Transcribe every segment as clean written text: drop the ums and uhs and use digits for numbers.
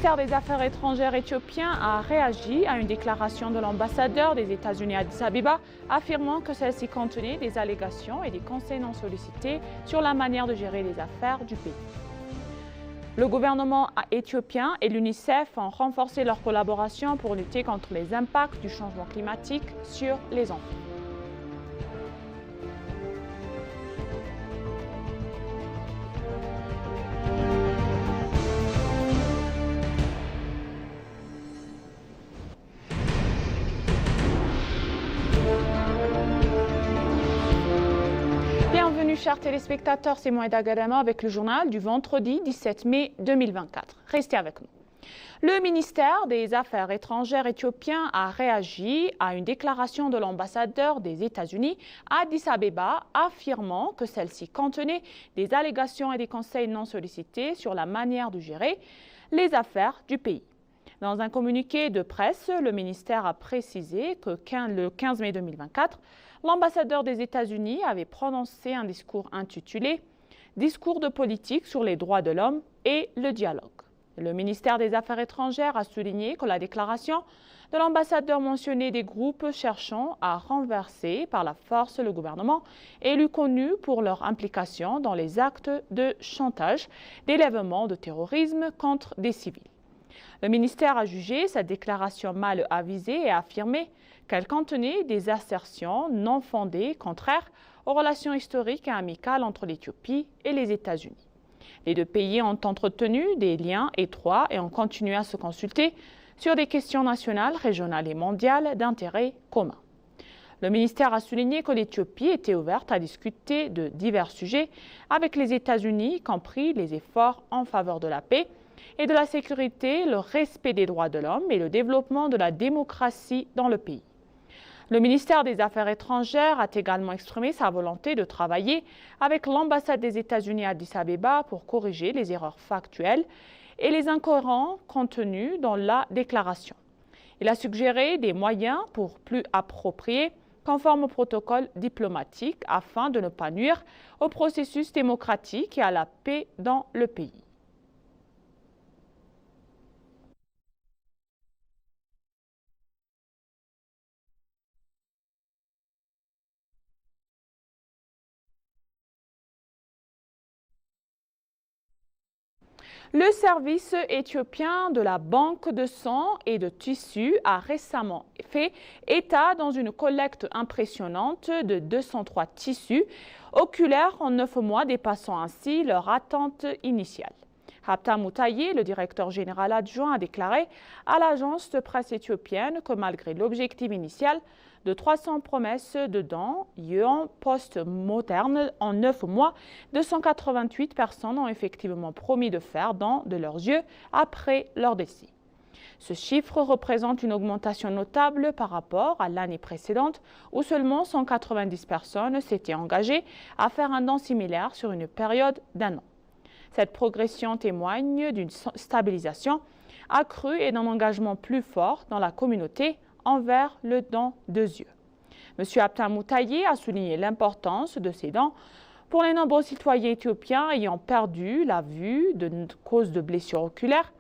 ministère des Affaires étrangères éthiopien a réagi à une déclaration de l'ambassadeur des États-Unis à Addis Abeba, affirmant que celle-ci contenait des allégations et des conseils non sollicités sur la manière de gérer les affaires du pays. Le gouvernement éthiopien et l'UNICEF ont renforcé leur collaboration pour lutter contre les impacts du changement climatique sur les enfants. Bienvenue chers téléspectateurs, c'est Moïda Gadama avec le journal du vendredi 17 mai 2024. Restez avec nous. Le ministère des Affaires étrangères éthiopien a réagi à une déclaration de l'ambassadeur des États-Unis à Addis Abeba, affirmant que celle-ci contenait des allégations et des conseils non sollicités sur la manière de gérer les affaires du pays. Dans un communiqué de presse, le ministère a précisé que le 15 mai 2024, l'ambassadeur des États-Unis avait prononcé un discours intitulé « Discours de politique sur les droits de l'homme et le dialogue ». Le ministère des Affaires étrangères a souligné que la déclaration de l'ambassadeur mentionnait des groupes cherchant à renverser par la force le gouvernement, élu connu pour leur implication dans les actes de chantage, d'élèvement de terrorisme contre des civils. Le ministère a jugé cette déclaration mal avisée et a affirmé qu'elle contenait des assertions non fondées contraires aux relations historiques et amicales entre l'Éthiopie et les États-Unis. Les deux pays ont entretenu des liens étroits et ont continué à se consulter sur des questions nationales, régionales et mondiales d'intérêt commun. Le ministère a souligné que l'Éthiopie était ouverte à discuter de divers sujets avec les États-Unis, y compris les efforts en faveur de la paix et de la sécurité, le respect des droits de l'homme et le développement de la démocratie dans le pays. Le ministère des Affaires étrangères a également exprimé sa volonté de travailler avec l'ambassade des États-Unis à Addis Abeba pour corriger les erreurs factuelles et les incohérences contenues dans la déclaration. Il a suggéré des moyens pour plus appropriés, conformes au protocole diplomatique, afin de ne pas nuire au processus démocratique et à la paix dans le pays. Le service éthiopien de la Banque de sang et de tissus a récemment fait état dans une collecte impressionnante de 203 tissus oculaires en 9 mois, dépassant ainsi leur attente initiale. Habtam Moutaye, le directeur général adjoint, a déclaré à l'agence de presse éthiopienne que malgré l'objectif initial de 300 promesses de dents en post-moderne en 9 mois, 288 personnes ont effectivement promis de faire dents de leurs yeux après leur décès. Ce chiffre représente une augmentation notable par rapport à l'année précédente où seulement 190 personnes s'étaient engagées à faire un dent similaire sur une période d'un an. Cette progression témoigne d'une stabilisation accrue et d'un engagement plus fort dans la communauté envers le don de yeux. M. Habtam Moutaye a souligné l'importance de ces dents pour les nombreux citoyens éthiopiens ayant perdu la vue de cause de blessures oculaires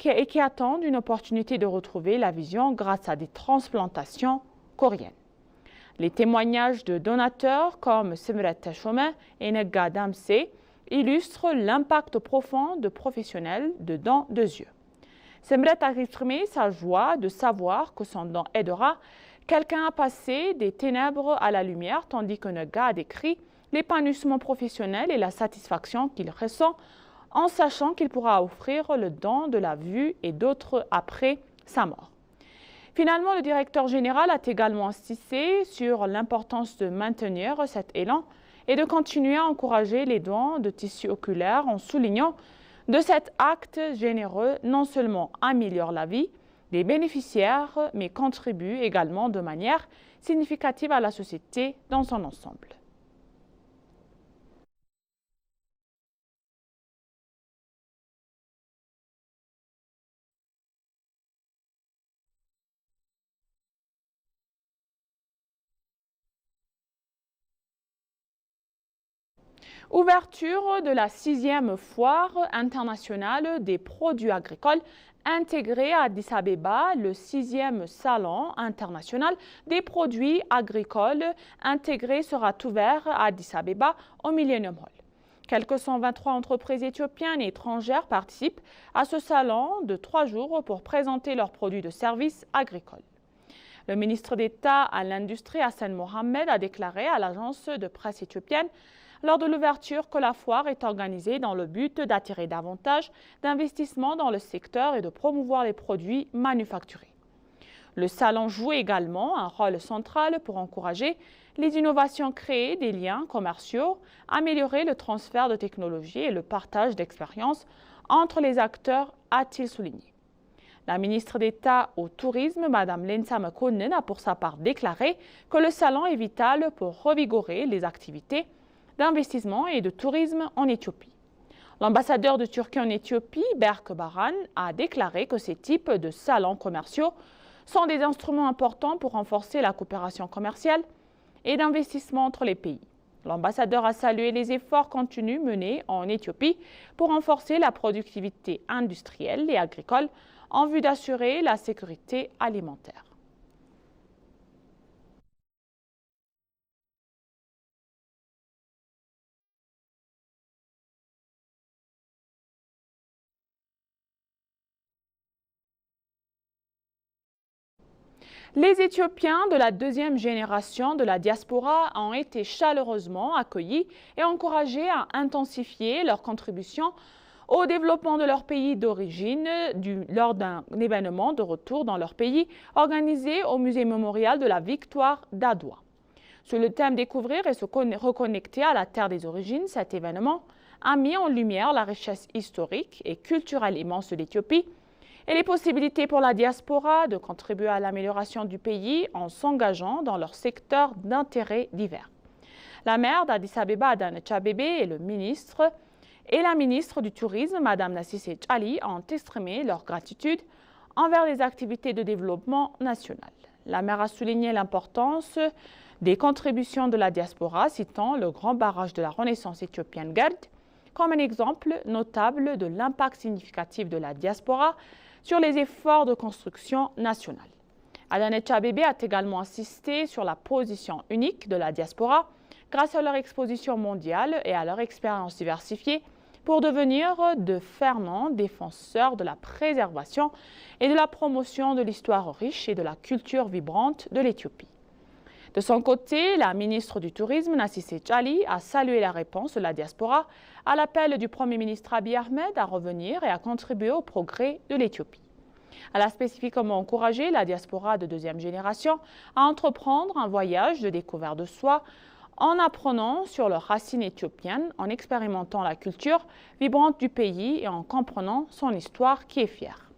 et qui attendent une opportunité de retrouver la vision grâce à des transplantations coréennes. Les témoignages de donateurs comme Semret Teshome et Negga Damse illustrent l'impact profond de professionnels de dents de yeux. Semret a exprimé sa joie de savoir que son don aidera quelqu'un à passer des ténèbres à la lumière, tandis que Negga a décrit l'épanouissement professionnel et la satisfaction qu'il ressent en sachant qu'il pourra offrir le don de la vue et d'autres après sa mort. Finalement, le directeur général a également insisté sur l'importance de maintenir cet élan et de continuer à encourager les dons de tissus oculaires en soulignant de cet acte généreux non seulement améliore la vie des bénéficiaires, mais contribue également de manière significative à la société dans son ensemble. Ouverture de la 6e foire internationale des produits agricoles intégrée à Addis Abeba, le 6e salon international des produits agricoles intégrés sera ouvert à Addis Abeba au Millennium Hall. Quelques 123 entreprises éthiopiennes et étrangères participent à ce salon de 3 jours pour présenter leurs produits de services agricoles. Le ministre d'État à l'Industrie, Hassan Mohamed, a déclaré à l'agence de presse éthiopienne lors de l'ouverture que la foire est organisée dans le but d'attirer davantage d'investissements dans le secteur et de promouvoir les produits manufacturés. Le salon joue également un rôle central pour encourager les innovations, créer des liens commerciaux, améliorer le transfert de technologies et le partage d'expériences entre les acteurs, a-t-il souligné. La ministre d'État au tourisme, Mme Lensa Mekonnen, a pour sa part déclaré que le salon est vital pour revigorer les activités d'investissement et de tourisme en Éthiopie. L'ambassadeur de Turquie en Éthiopie, Berk Baran, a déclaré que ces types de salons commerciaux sont des instruments importants pour renforcer la coopération commerciale et d'investissement entre les pays. L'ambassadeur a salué les efforts continus menés en Éthiopie pour renforcer la productivité industrielle et agricole en vue d'assurer la sécurité alimentaire. Les Éthiopiens de la 2e génération de la diaspora ont été chaleureusement accueillis et encouragés à intensifier leur contribution au développement de leur pays d'origine lors d'un événement de retour dans leur pays organisé au musée mémorial de la Victoire d'Adwa. Sur le thème Découvrir et se reconnecter à la terre des origines, cet événement a mis en lumière la richesse historique et culturelle immense de l'Éthiopie et les possibilités pour la diaspora de contribuer à l'amélioration du pays en s'engageant dans leurs secteurs d'intérêt divers. La maire d'Addis Abeba, Adanecha Abebe, et la ministre du Tourisme, Mme Nassissé Tchali, ont exprimé leur gratitude envers les activités de développement national. La maire a souligné l'importance des contributions de la diaspora, citant le grand barrage de la Renaissance éthiopienne GERD comme un exemple notable de l'impact significatif de la diaspora sur les efforts de construction nationale. Adanecha Abebe a également insisté sur la position unique de la diaspora grâce à leur exposition mondiale et à leur expérience diversifiée pour devenir de fervents défenseurs de la préservation et de la promotion de l'histoire riche et de la culture vibrante de l'Éthiopie. De son côté, la ministre du Tourisme, Nassissé Tchali, a salué la réponse de la diaspora à l'appel du Premier ministre Abiy Ahmed à revenir et à contribuer au progrès de l'Éthiopie. Elle a spécifiquement encouragé la diaspora de 2e génération à entreprendre un voyage de découverte de soi en apprenant sur leurs racines éthiopiennes, en expérimentant la culture vibrante du pays et en comprenant son histoire qui est fière.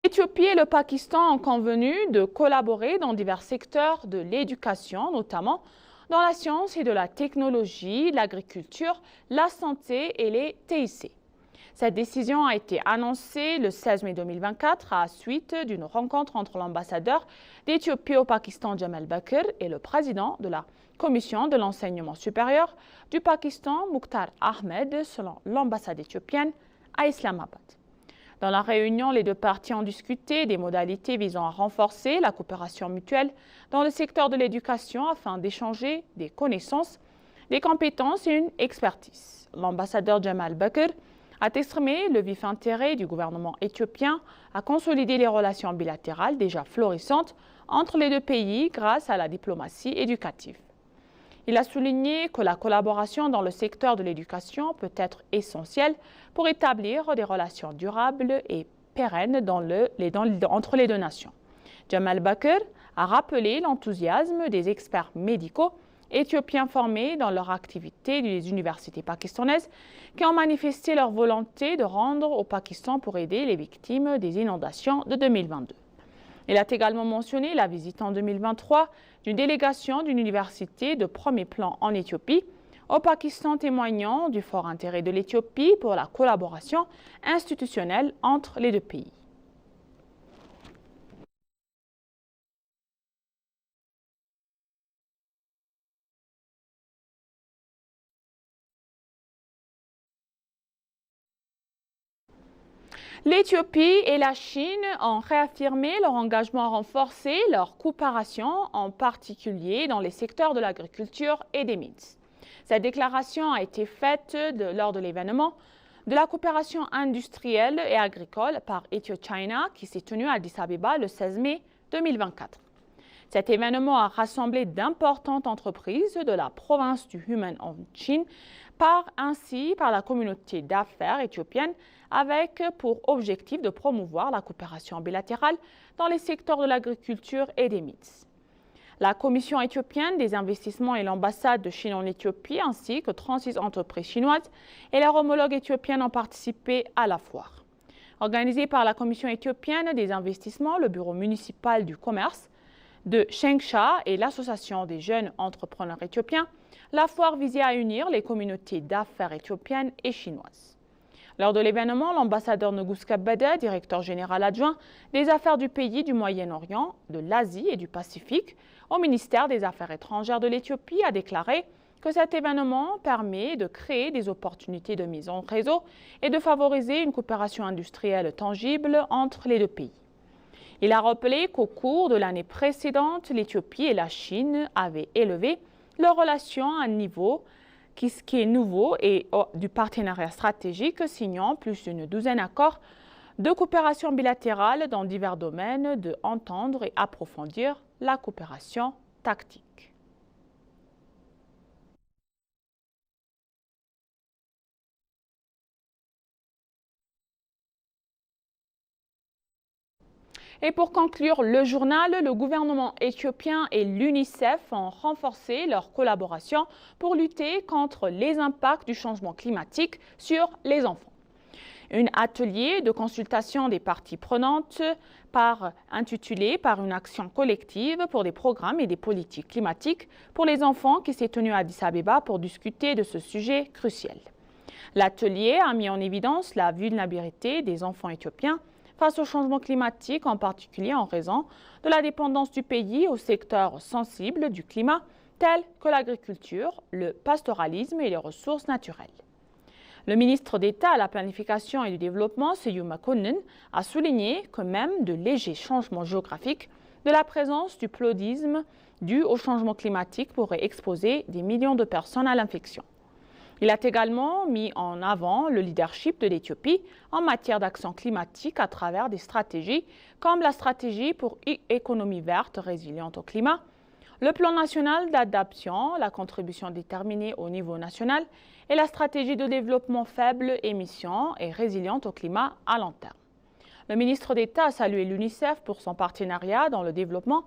L'Éthiopie et le Pakistan ont convenu de collaborer dans divers secteurs de l'éducation, notamment dans la science et de la technologie, l'agriculture, la santé et les TIC. Cette décision a été annoncée le 16 mai 2024 à la suite d'une rencontre entre l'ambassadeur d'Éthiopie au Pakistan, Jamal Bakr, et le président de la Commission de l'enseignement supérieur du Pakistan, Mukhtar Ahmed, selon l'ambassade éthiopienne à Islamabad. Dans la réunion, les deux parties ont discuté des modalités visant à renforcer la coopération mutuelle dans le secteur de l'éducation afin d'échanger des connaissances, des compétences et une expertise. L'ambassadeur Jamal Bakr a exprimé le vif intérêt du gouvernement éthiopien à consolider les relations bilatérales déjà florissantes entre les deux pays grâce à la diplomatie éducative. Il a souligné que la collaboration dans le secteur de l'éducation peut être essentielle pour établir des relations durables et pérennes entre les deux nations. Jamal Bakr a rappelé l'enthousiasme des experts médicaux éthiopiens formés dans leur activité des universités pakistanaises qui ont manifesté leur volonté de rendre au Pakistan pour aider les victimes des inondations de 2022. Il a également mentionné la visite en 2023 d'une délégation d'une université de premier plan en Éthiopie, au Pakistan, témoignant du fort intérêt de l'Éthiopie pour la collaboration institutionnelle entre les deux pays. L'Éthiopie et la Chine ont réaffirmé leur engagement à renforcer leur coopération, en particulier dans les secteurs de l'agriculture et des mines. Cette déclaration a été faite lors de l'événement de la coopération industrielle et agricole par EthioChina qui s'est tenu à Addis Abeba le 16 mai 2024. Cet événement a rassemblé d'importantes entreprises de la province du Hunan en Chine, par la communauté d'affaires éthiopienne, avec pour objectif de promouvoir la coopération bilatérale dans les secteurs de l'agriculture et des mines. La Commission éthiopienne des investissements et l'ambassade de Chine en Éthiopie, ainsi que 36 entreprises chinoises et leurs homologues éthiopiennes ont participé à la foire. Organisée par la Commission éthiopienne des investissements, le bureau municipal du commerce de Shengsha et l'Association des jeunes entrepreneurs éthiopiens, la foire visait à unir les communautés d'affaires éthiopiennes et chinoises. Lors de l'événement, l'ambassadeur Nugus Kebede, directeur général adjoint des affaires du pays du Moyen-Orient, de l'Asie et du Pacifique, au ministère des Affaires étrangères de l'Éthiopie, a déclaré que cet événement permet de créer des opportunités de mise en réseau et de favoriser une coopération industrielle tangible entre les deux pays. Il a rappelé qu'au cours de l'année précédente, l'Éthiopie et la Chine avaient élevé leurs relations à un niveau qui est nouveau et du partenariat stratégique, signant plus d'une douzaine d'accords de coopération bilatérale dans divers domaines, de entendre et approfondir la coopération tactique. Et pour conclure le journal, le gouvernement éthiopien et l'UNICEF ont renforcé leur collaboration pour lutter contre les impacts du changement climatique sur les enfants. Un atelier de consultation des parties prenantes intitulé « Par une action collective pour des programmes et des politiques climatiques pour les enfants » qui s'est tenu à Addis Abeba pour discuter de ce sujet crucial. L'atelier a mis en évidence la vulnérabilité des enfants éthiopiens face au changement climatique, en particulier en raison de la dépendance du pays aux secteurs sensibles du climat, tels que l'agriculture, le pastoralisme et les ressources naturelles. Le ministre d'État à la planification et du développement, Seyu Makonnen, a souligné que même de légers changements géographiques de la présence du paludisme dû au changement climatique pourraient exposer des millions de personnes à l'infection. Il a également mis en avant le leadership de l'Éthiopie en matière d'action climatique à travers des stratégies comme la stratégie pour une économie verte résiliente au climat, le plan national d'adaptation, la contribution déterminée au niveau national et la stratégie de développement faible émission et résiliente au climat à long terme. Le ministre d'État a salué l'UNICEF pour son partenariat dans le développement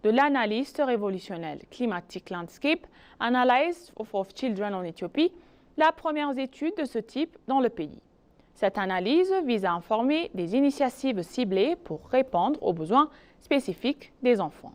de l'analyse révolutionnelle Climatic Landscape Analysis of Children en Éthiopie, la première étude de ce type dans le pays. Cette analyse vise à informer des initiatives ciblées pour répondre aux besoins spécifiques des enfants.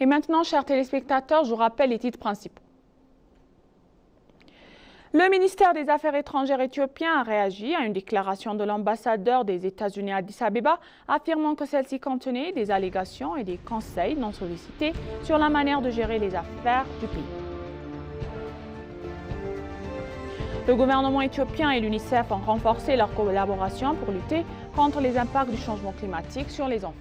Et maintenant, chers téléspectateurs, je vous rappelle les titres principaux. Le ministère des Affaires étrangères éthiopien a réagi à une déclaration de l'ambassadeur des États-Unis à Addis Abeba, affirmant que celle-ci contenait des allégations et des conseils non sollicités sur la manière de gérer les affaires du pays. Le gouvernement éthiopien et l'UNICEF ont renforcé leur collaboration pour lutter contre les impacts du changement climatique sur les enfants.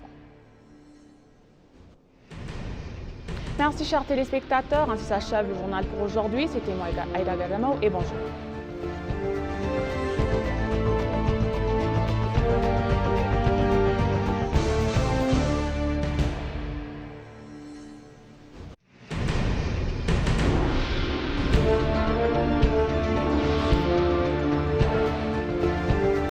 Merci chers téléspectateurs, ainsi s'achève le journal pour aujourd'hui. C'était moi Aïda Gadamo et bonjour.